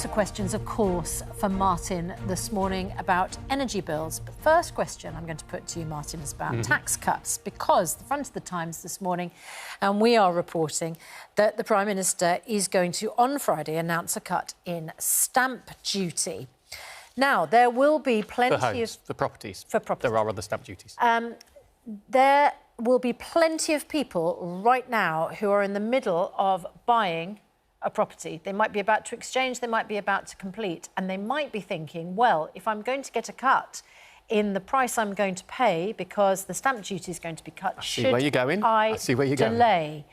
of questions, of course, for Martin this morning about energy bills. But first question I'm going to put to you, Martin, is about tax cuts, because the front of the Times this morning, and we are reporting that the Prime Minister is going to, on Friday, announce a cut in stamp duty. Now, there will be plenty for homes, for properties. For properties. There are other stamp duties. There will be plenty of people right now who are in the middle of buying a property. They might be about to exchange, they might be about to complete, and they might be thinking, well, if I'm going to get a cut in the price I'm going to pay because the stamp duty is going to be cut, I see where you're going. I see where you're delay?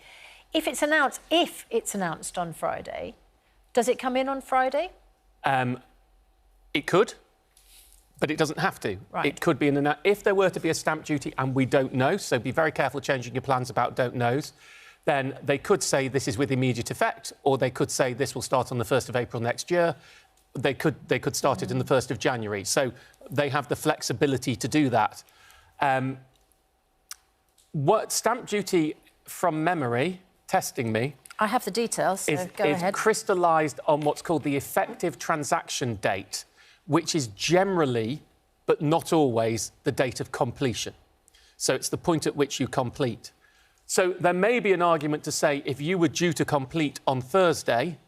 If it's announced on Friday, does it come in on Friday? It could, but it doesn't have to. Right. It could be if there were to be a stamp duty and we don't know, so be very careful changing your plans about don't knows, then they could say this is with immediate effect, or they could say this will start on the 1st of April next year. They could start it on the 1st of January. So they have the flexibility to do that. What stamp duty, from memory, testing me... I have the details, so go ahead. Is crystallised on what's called the effective transaction date, which is generally, but not always, the date of completion. So it's the point at which you complete. So there may be an argument to say if you were due to complete on Thursday,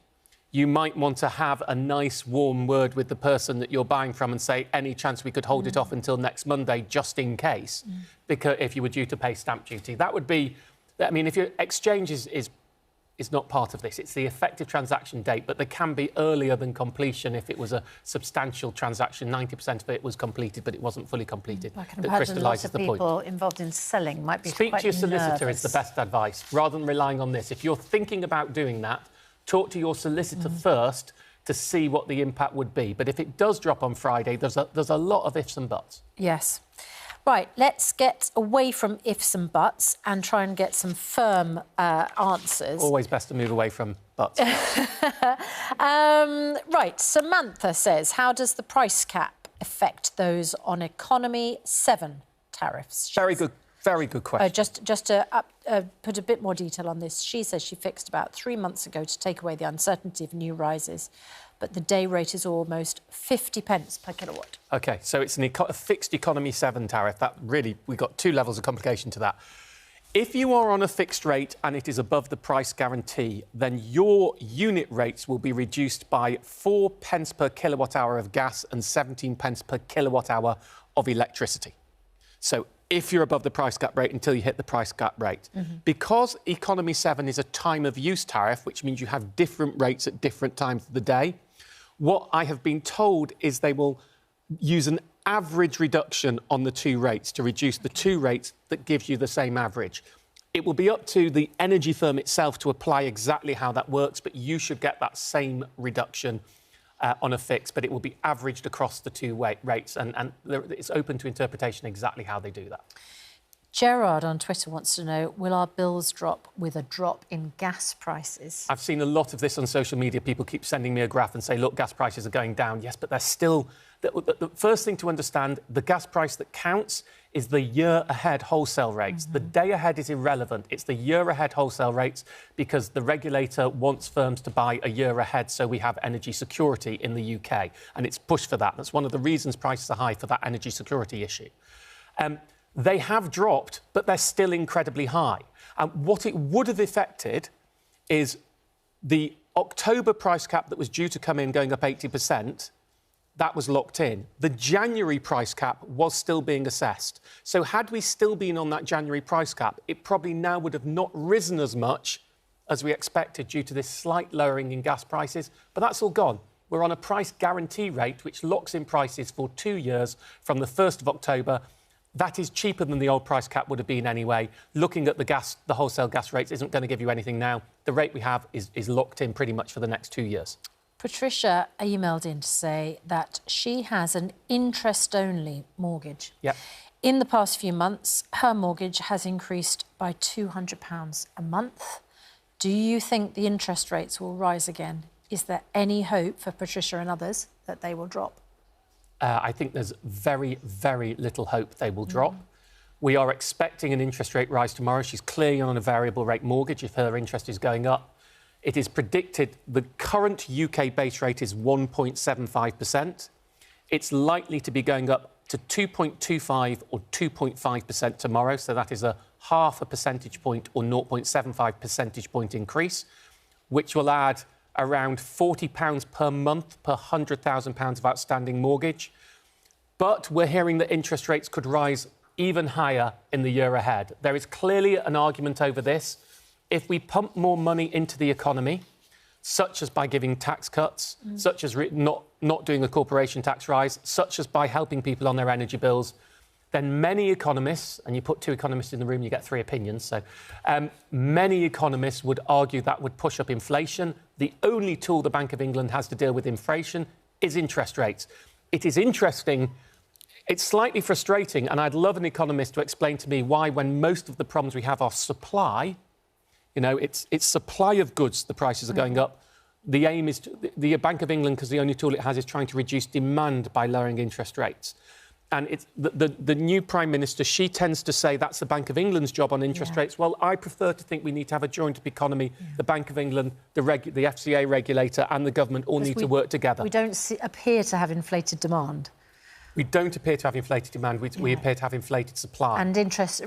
you might want to have a nice warm word with the person that you're buying from and say, any chance we could hold it off until next Monday, just in case, because if you were due to pay stamp duty. That would be... I mean, if your exchange is not part of this. It's the effective transaction date, but there can be earlier than completion if it was a substantial transaction. 90% of it was completed, but it wasn't fully completed. I can imagine lots of people involved in selling might be Speak quite to your solicitor nervous. is the best advice, rather than relying on this. If you're thinking about doing that, talk to your solicitor first to see what the impact would be. But if it does drop on Friday, there's a lot of ifs and buts. Yes. Right, let's get away from ifs and buts and try and get some firm answers. Always best to move away from buts. Right, Samantha says, how does the price cap affect those on Economy 7 tariffs? Very good question. Just to put a bit more detail on this, she says she fixed about 3 months ago to take away the uncertainty of new rises, but the day rate is almost 50 pence per kilowatt. OK, so it's a fixed Economy 7 tariff. That really, we've got two levels of complication to that. If you are on a fixed rate and it is above the price guarantee, then your unit rates will be reduced by 4 pence per kilowatt hour of gas and 17 pence per kilowatt hour of electricity. So if you're above the price cap rate until you hit the price cap rate. Because Economy 7 is a time of use tariff, which means you have different rates at different times of the day, what I have been told is they will use an average reduction on the two rates to reduce the two rates that gives you the same average. It will be up to the energy firm itself to apply exactly how that works, but you should get that same reduction on a fix, but it will be averaged across the two rates, and it's open to interpretation exactly how they do that. Gerard on Twitter wants to know, will our bills drop with a drop in gas prices? I've seen a lot of this on social media. People keep sending me a graph and say, look, gas prices are going down. Yes, but they're still... The first thing to understand, the gas price that counts is the year-ahead wholesale rates. The day ahead is irrelevant. It's the year-ahead wholesale rates because the regulator wants firms to buy a year ahead so we have energy security in the UK. And it's pushed for that. That's one of the reasons prices are high, for that energy security issue. They have dropped, but they're still incredibly high. And what it would have affected is the October price cap that was due to come in going up 80%, that was locked in. The January price cap was still being assessed. So had we still been on that January price cap, it probably now would have not risen as much as we expected due to this slight lowering in gas prices. But that's all gone. We're on a price guarantee rate, which locks in prices for 2 years from the 1st of October. That is cheaper than the old price cap would have been anyway. Looking at the wholesale gas rates isn't going to give you anything now. The rate we have is locked in pretty much for the next 2 years. Patricia emailed in to say that she has an interest-only mortgage. Yep. In the past few months, her mortgage has increased by £200 a month. Do you think the interest rates will rise again? Is there any hope for Patricia and others that they will drop? I think there's very, very little hope they will drop. We are expecting an interest rate rise tomorrow. She's clearly on a variable rate mortgage if her interest is going up. it is predicted the current UK base rate is 1.75%. It's likely to be going up to 2.25 or 2.5% tomorrow, so that is a half a percentage point or 0.75 percentage point increase, which will add around £40 per month per £100,000 of outstanding mortgage. But we're hearing that interest rates could rise even higher in the year ahead. There is clearly an argument over this. If we pump more money into the economy, such as by giving tax cuts, such as not doing a corporation tax rise, such as by helping people on their energy bills, then many economists, and you put two economists in the room, you get three opinions, so many economists would argue that would push up inflation. The only tool the Bank of England has to deal with inflation is interest rates. It is interesting, it's slightly frustrating, and I'd love an economist to explain to me why, when most of the problems we have are supply, you know, it's supply of goods, the prices are going up. The aim is, the Bank of England, because the only tool it has is trying to reduce demand by lowering interest rates. And it's the new Prime Minister, she tends to say that's the Bank of England's job on interest rates. Well, I prefer to think we need to have a joint-up economy. The Bank of England, the FCA regulator and the government all need to work together. We don't appear to have inflated demand. We don't appear to have inflated demand. We appear to have inflated supply. And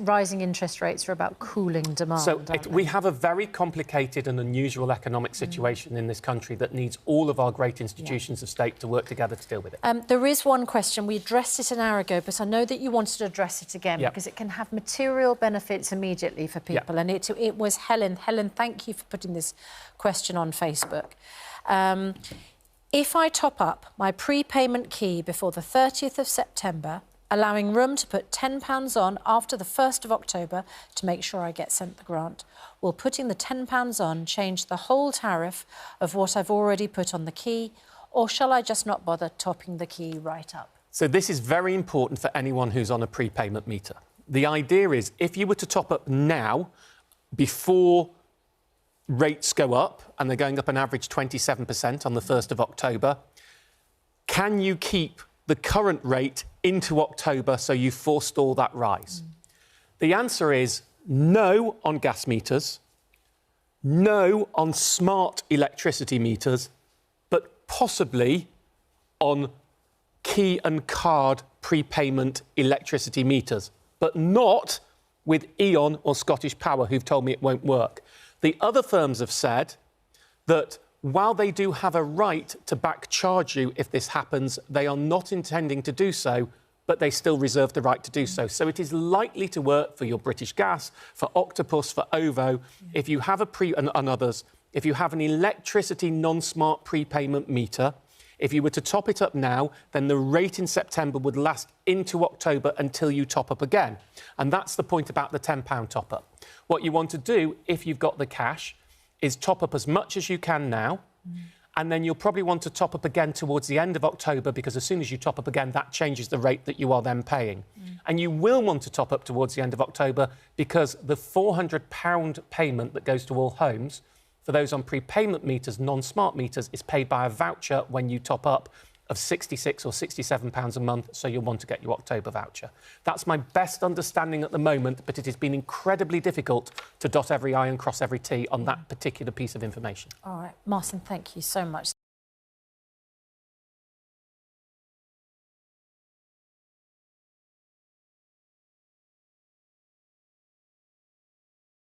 rising interest rates are about cooling demand. So we have a very complicated and unusual economic situation in this country that needs all of our great institutions of state to work together to deal with it. There is one question. We addressed it an hour ago, but I know that you wanted to address it again because it can have material benefits immediately for people. And it was Helen. Helen, thank you for putting this question on Facebook. If I top up my prepayment key before the 30th of September, allowing room to put £10 on after the 1st of October to make sure I get sent the grant, will putting the £10 on change the whole tariff of what I've already put on the key, or shall I just not bother topping the key right up? So this is very important for anyone who's on a prepayment meter. The idea is, if you were to top up now, before rates go up, and they're going up an average 27% on the 1st of October, can you keep the current rate into October so you forestall that rise? The answer is no on gas meters, no on smart electricity meters, but possibly on key and card prepayment electricity meters, but not with E.ON or Scottish Power, who've told me it won't work. The other firms have said that while they do have a right to back charge you if this happens, they are not intending to do so, but they still reserve the right to do so. So it is likely to work for your British Gas, for Octopus, for OVO, if you have and others, if you have an electricity non-smart prepayment meter. If you were to top it up now, then the rate in September would last into October until you top up again. And that's the point about the £10 top-up. What you want to do, if you've got the cash, is top up as much as you can now, and then you'll probably want to top up again towards the end of October, because as soon as you top up again, that changes the rate that you are then paying. And you will want to top up towards the end of October, because the £400 payment that goes to all homes for those on prepayment meters, non-smart meters, is paid by a voucher when you top up of £66 or £67 a month, so you'll want to get your October voucher. That's my best understanding at the moment, but it has been incredibly difficult to dot every I and cross every T on that particular piece of information. All right, Martin, thank you so much.